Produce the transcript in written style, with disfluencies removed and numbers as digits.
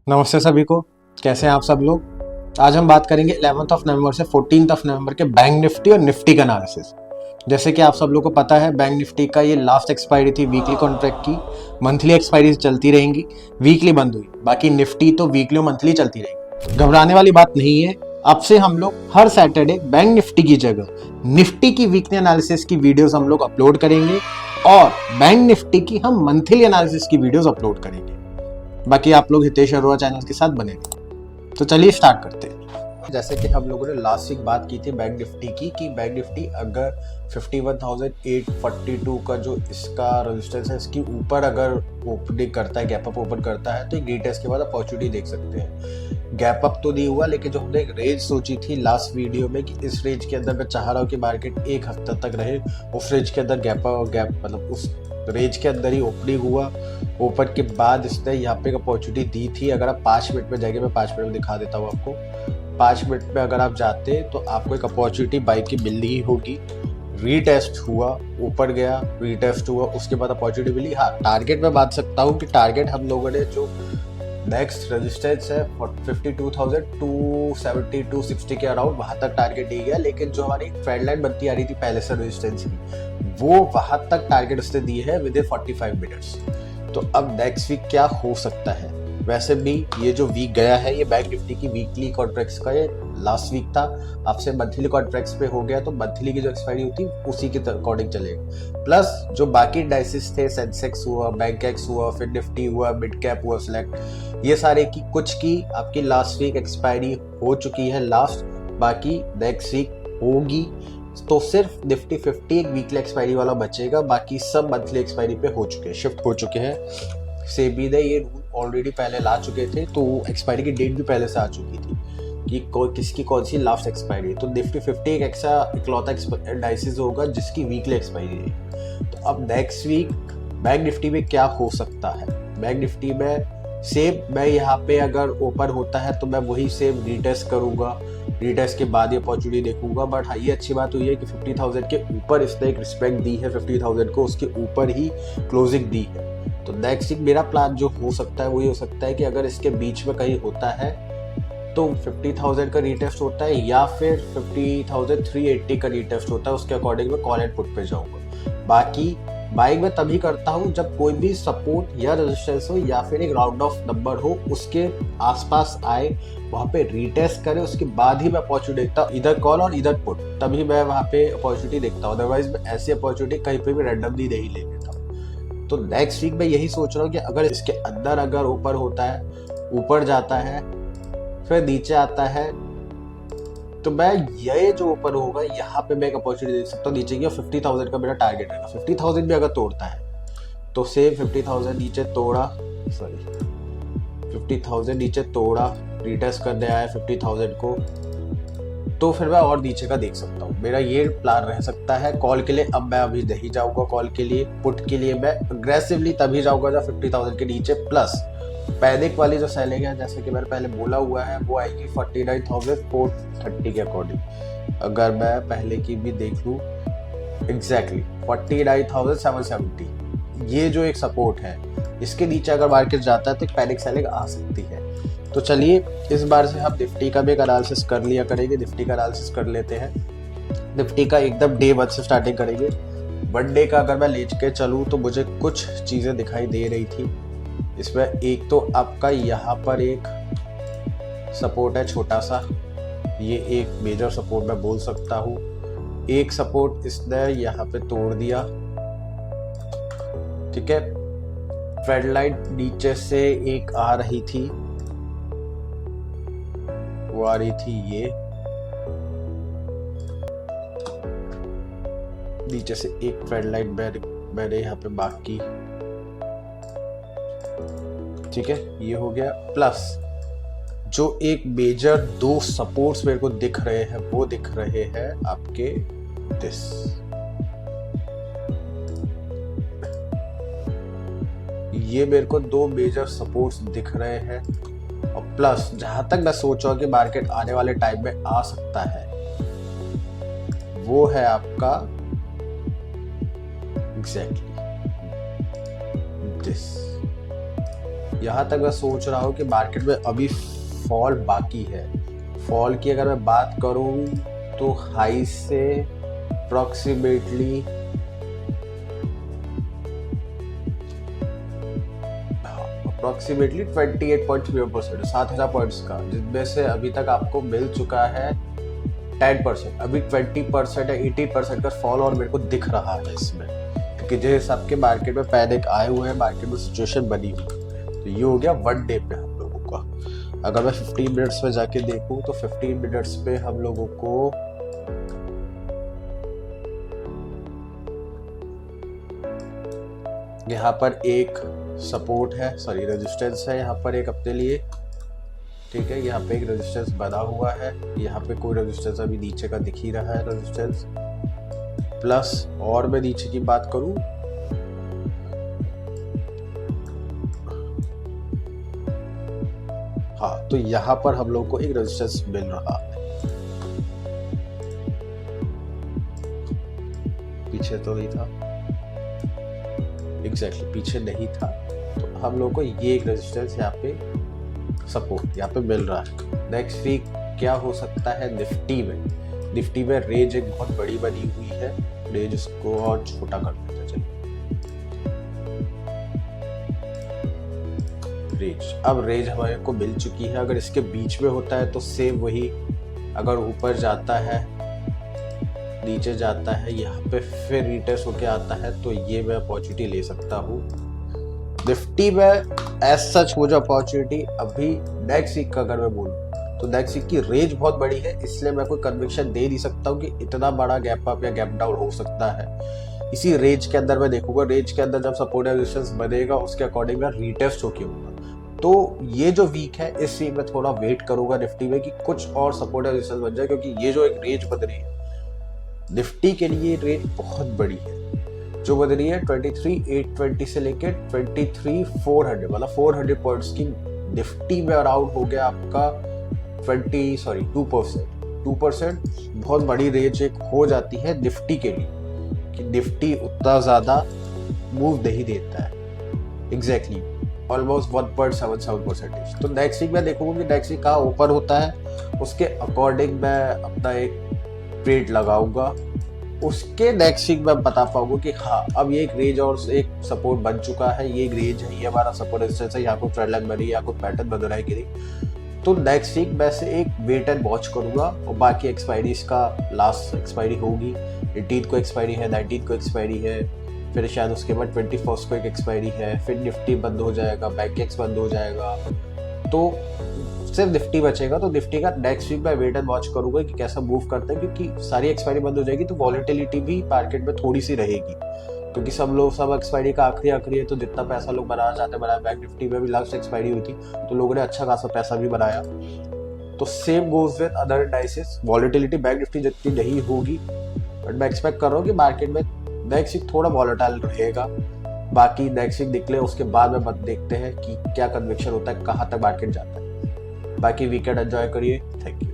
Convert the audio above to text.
नमस्ते सभी को। कैसे हैं आप सब लोग। आज हम बात करेंगे 11 नवंबर से 14 नवंबर के बैंक निफ्टी और निफ्टी का एनालिसिस। जैसे कि आप सब लोग को पता है, बैंक निफ्टी का ये लास्ट एक्सपायरी थी वीकली कॉन्ट्रैक्ट की। मंथली एक्सपायरी चलती रहेंगी, वीकली बंद हुई। बाकी निफ्टी तो वीकली और मंथली चलती रहेगी। घबराने वाली बात नहीं है। अब से हम लोग हर सैटरडे बैंक निफ्टी की जगह निफ्टी की वीकली एनालिसिस की वीडियोस हम लोग अपलोड करेंगे और बैंक निफ्टी की हम मंथली एनालिसिस की वीडियोस अपलोड करेंगे। बाकी आप लोग हितेश अरोड़ा चैनल के साथ बने रहिए। तो चलिए स्टार्ट करते हैं। जैसे कि हम लोगों ने लास्ट वीक बात की थी बैंक निफ्टी की कि बैंक निफ्टी अगर 51,842 का जो इसका रेजिस्टेंस है, इसके ऊपर अगर ओपनिंग करता है, गैप अप ओपन करता है, तो एक रीटेस्ट के बाद अपॉर्चुनिटी देख सकते हैं। गैप अप तो नहीं हुआ, लेकिन जो हमने एक रेंज सोची थी लास्ट वीडियो में कि इस रेंज के अंदर मैं चाह रहा हूँ कि मार्केट एक हफ्ते तक रहे, उस रेंज के अंदर गैप मतलब उस रेंज के अंदर ही ओपनिंग हुआ। ओपन के बाद इसने यहाँ पे अपॉर्चुनिटी दी थी। अगर आप 5 मिनट में जाएंगे, मैं 5 मिनट में दिखा देता हूँ आपको। 5 मिनट में अगर आप जाते तो आपको एक अपॉर्चुनिटी बाई की मिलनी ही होगी। रीटेस्ट हुआ, ऊपर गया, रीटेस्ट हुआ, उसके बाद अपॉर्चुनिटी मिली। हाँ, टारगेट में बात सकता हूँ कि टारगेट हम लोगों ने जो नेक्स्ट रेजिस्टेंस है 52,270 260 के अराउंड, वहां तक टारगेट दी गया। लेकिन जो हमारी ट्रेंड लाइन बनती आ रही थी पहले से रेजिस्टेंस की, वो वहां तक टारगेट उसने दी है विद इन 45 मिनट्स। तो अब नेक्स्ट वीक क्या हो सकता है। वैसे भी ये जो वीक गया है, ये बैंक निफ्टी की वीकली कॉन्ट्रैक्ट्स का ये लास्ट वीक था। अब से मंथली कॉन्ट्रैक्ट्स पे हो गया, तो मंथली की जो एक्सपायरी होती उसी के अकॉर्डिंग चलेगा। प्लस जो बाकी इंडाइसेस थे, सेंसेक्स हुआ, बैंक एक्स हुआ, फिर निफ्टी हुआ, मिड कैप हुआ, सिलेक्ट, ये सारे की कुछ की आपकी लास्ट वीक एक्सपायरी हो चुकी है लास्ट। बाकी नेक्स्ट वीक होगी, तो सिर्फ निफ्टी 50 एक वीकली एक्सपायरी वाला बचेगा। बाकी सब मंथली एक्सपायरी पे हो चुके हैं, शिफ्ट हो चुके हैं। सेबी ने ये रूल ऑलरेडी पहले ला चुके थे, तो एक्सपायरी की डेट भी पहले से आ चुकी थी कि किसकी कौन सी लास्ट एक्सपायरी है। तो निफ्टी 50 एक ऐसा इकलौता इंडाइसिस होगा जिसकी वीकली एक्सपायरी है। तो अब नेक्स्ट वीक बैंक निफ्टी में क्या हो सकता है। बैंक निफ्टी में सेम मैं यहाँ पे अगर ओपन होता है तो मैं वही सेम रीटेस्ट करूंगा, रीटेस्ट के बाद ये अपॉर्चुनिटी देखूंगा। बट हाँ, ये अच्छी बात हुई है कि 50,000 के ऊपर इसने एक रिस्पेक्ट दी है, 50,000 को उसके ऊपर ही क्लोजिंग दी है। तो नेक्स्ट वीक मेरा प्लान जो हो सकता है वो ये हो सकता है कि अगर इसके बीच में कहीं होता है तो 50,000 का रीटेस्ट होता है, या फिर 50,380 का रीटेस्ट होता है, उसके अकॉर्डिंग मैं कॉल एंड पुट पे जाऊंगा। बाकी बाइंग में तभी करता हूँ जब कोई भी सपोर्ट या रेजिस्टेंस हो, या फिर एक राउंड ऑफ नंबर हो, उसके आसपास आए, वहाँ पे रीटेस्ट करे, उसके बाद ही मैं अपॉर्चुनिटी देखता हूँ, इधर कॉल और इधर पुट, तभी मैं वहाँ पे अपॉर्चुनिटी देखता हूँ। अदरवाइज मैं ऐसी अपॉर्चुनिटी कहीं पे भी रैंडमली नहीं ले लेता हूँ। तो नेक्स्ट वीक मैं यही सोच रहा हूँ कि अगर इसके अंदर अगर ऊपर होता है, ऊपर जाता है, फिर नीचे आता है, तो मैं ये जो ऊपर होगा यहाँ पे मैं एक अपॉर्चुनिटी देख सकता हूँ नीचे की। 50,000 का मेरा टारगेट है। 50,000 भी अगर तोड़ता है तो सेम 50,000 नीचे तोड़ा, 50,000 नीचे तोड़ा, रीटेस्ट करने आया 50,000 को, तो फिर मैं और नीचे का देख सकता हूँ। मेरा ये प्लान रह सकता है। कॉल के लिए अब मैं अभी नहीं जाऊंगा कॉल के लिए। पुट के लिए मैं अग्रेसिवली तभी जाऊंगा जब 50,000 के नीचे। प्लस पैनिक वाली जो सेलिंग है, जैसे कि मैंने पहले बोला हुआ है, वो आएगी 49,430 के अकॉर्डिंग। अगर मैं पहले की भी देख लूँ, एग्जैक्टली 49,770, ये जो एक सपोर्ट है, इसके नीचे अगर मार्केट जाता है तो एक पैनिक सेलिंग आ सकती है। तो चलिए इस बार से हम निफ्टी का भी एक एनालिसिस कर लिया करेंगे। निफ्टी का एनालिसिस कर लेते हैं। निफ्टी का एकदम डे 1 से स्टार्टिंग करेंगे। वन डे का अगर मैं ले के चलूँ तो मुझे कुछ चीज़ें दिखाई दे रही थी इसमें। एक तो आपका यहाँ पर एक सपोर्ट है छोटा सा, ये एक मेजर सपोर्ट मैं बोल सकता हूँ। एक सपोर्ट इसने यहाँ पे तोड़ दिया, ठीक है। ट्रेंड लाइन नीचे से एक आ रही थी, वो आ रही थी ये नीचे से एक ट्रेंड लाइन मैंने यहाँ पे मार्क की, ठीक है, ये हो गया। प्लस जो एक मेजर 2 सपोर्ट्स मेरे को दिख रहे हैं, वो दिख रहे हैं आपके दिस, ये मेरे को 2 मेजर सपोर्ट्स दिख रहे हैं। और प्लस जहां तक मैं सोच रहा हूं कि मार्केट आने वाले टाइम में आ सकता है, वो है आपका एग्जैक्टली दिस। यहाँ तक मैं सोच रहा हूँ कि मार्केट में अभी फॉल बाकी है। फॉल की अगर मैं बात करूँ तो हाई से अप्रॉक्सीमेटली 28.3%, 7,000 पॉइंट्स का, जिसमें से अभी तक आपको मिल चुका है 10%। अभी 20% या 18% का फॉल और मेरे को दिख रहा है इसमें, क्योंकि जिस हिसाब के मार्केट में पैनिक आए हुए हैं, मार्केट में सिचुएशन बनी हुई। तो ये हो गया वन डे पे हम लोगों का। अगर मैं 15 मिनट्स में जाके देखूं तो 15 मिनट्स पे हम लोगों को यहाँ पर एक सपोर्ट है, सॉरी रेजिस्टेंस है यहाँ पर एक अपने लिए, ठीक है। यहाँ पे एक रेजिस्टेंस बना हुआ है, यहाँ पे कोई रेजिस्टेंस अभी नीचे का दिख ही रहा है रेजिस्टेंस प्लस। और मैं नीचे की बात करूं हाँ, तो यहाँ पर हम लोग को एक रेजिस्टेंस मिल रहा है। पीछे तो नहीं था, एग्जैक्टली पीछे नहीं था, तो हम लोग को ये एक रेजिस्टेंस यहाँ पे सपोर्ट यहाँ पे मिल रहा है। नेक्स्ट वीक क्या हो सकता है निफ्टी में? निफ्टी में रेंज एक बहुत बड़ी बनी हुई है, रेंज इसको और छोटा कर देते हैं। चलिए रेंज, अब रेंज हमारे को मिल चुकी है। अगर इसके बीच में होता है तो सेम वही, अगर ऊपर जाता है नीचे जाता है, यहाँ पे फिर रिटेस्ट होके आता है, तो ये मैं अपॉर्चुनिटी ले सकता हूँ। निफ्टी में एज सच वो जो अपॉर्चुनिटी अभी नेक्स्ट वीक का अगर मैं बोलूँ तो नेक्स्ट वीक की रेंज बहुत बड़ी है, इसलिए मैं कोई कन्विक्शन दे नहीं सकता हूँ कि इतना बड़ा गैप अप या गैप डाउन हो सकता है। इसी रेंज के अंदर मैं देखूंगा, रेंज के अंदर जब सपोर्ट रेजिस्टेंस बनेगा उसके अकॉर्डिंग मैं रिटेस्ट होके होगा। तो ये जो वीक है, इस वीक में थोड़ा वेट करूंगा निफ्टी में कि कुछ और सपोर्ट रेजिस्टेंस बन जाए, क्योंकि ये जो एक रेंज बन रही है निफ्टी के लिए, रेंज बहुत बड़ी है जो बन रही है 23,820 से लेकर 23,400, मतलब 400 पॉइंट्स की निफ्टी में अराउंड हो गया आपका 2%। बहुत बड़ी रेंज एक हो जाती है निफ्टी के लिए, कि निफ्टी उतना ज्यादा मूव नहीं देता है, एग्जैक्टली ऑलमोस्ट 1.77%। तो नेक्स्ट वीक मैं देखूंगा कि नेक्स्ट वीक कहाँ ओपन होता है, उसके अकॉर्डिंग मैं अपना एक ट्रेड लगाऊंगा। उसके नेक्स्ट वीक मैं बता पाऊंगा कि हाँ अब ये एक रेंज और एक सपोर्ट बन चुका है, ये एक रेंज है, ये हमारा सपोर्ट रेजिस्टेंस है, यहाँ को ट्रेंड लाइन बनी, यहाँ को पैटर्न बन रहा है कि नहीं। तो नेक्स्ट वीक मैं से एक वेट एंड वॉच करूंगा, और बाकी एक्सपायरीज का लास्ट एक्सपायरी होगी 18 को एक्सपायरी है, 19 को एक्सपायरी है, फिर शायद उसके बाद 21 को एक एक्सपायरी है, फिर निफ्टी बंद हो जाएगा, बैंकेक्स बंद हो जाएगा, तो सिर्फ निफ्टी बचेगा। तो निफ्टी का नेक्स्ट वीक मैं वेट एंड वॉच करूंगा कि कैसा मूव करते हैं, क्योंकि सारी एक्सपायरी बंद हो जाएगी तो वॉलेटिलिटी भी मार्केट में थोड़ी सी रहेगी, क्योंकि सब एक्सपायरी का आखिरी है, तो जितना पैसा लोग बनाना चाहते बनाया। बैंक निफ्टी में भी लास्ट एक्सपायरी हुई थी तो लोगों ने अच्छा खासा पैसा भी बनाया। तो same goes with other indices, volatility bank Nifty जितनी नहीं होगी, बट मैं एक्सपेक्ट कर रहा हूँ कि मार्केट में नेक्स्ट वीक थोड़ा वॉलेटाइल रहेगा। बाकी नेक्स्ट वीक निकले उसके बाद में देखते हैं कि क्या कन्विक्शन होता है, कहाँ तक मार्केट जाता है। बाकी वीकेंड एंजॉय करिए, थैंक यू।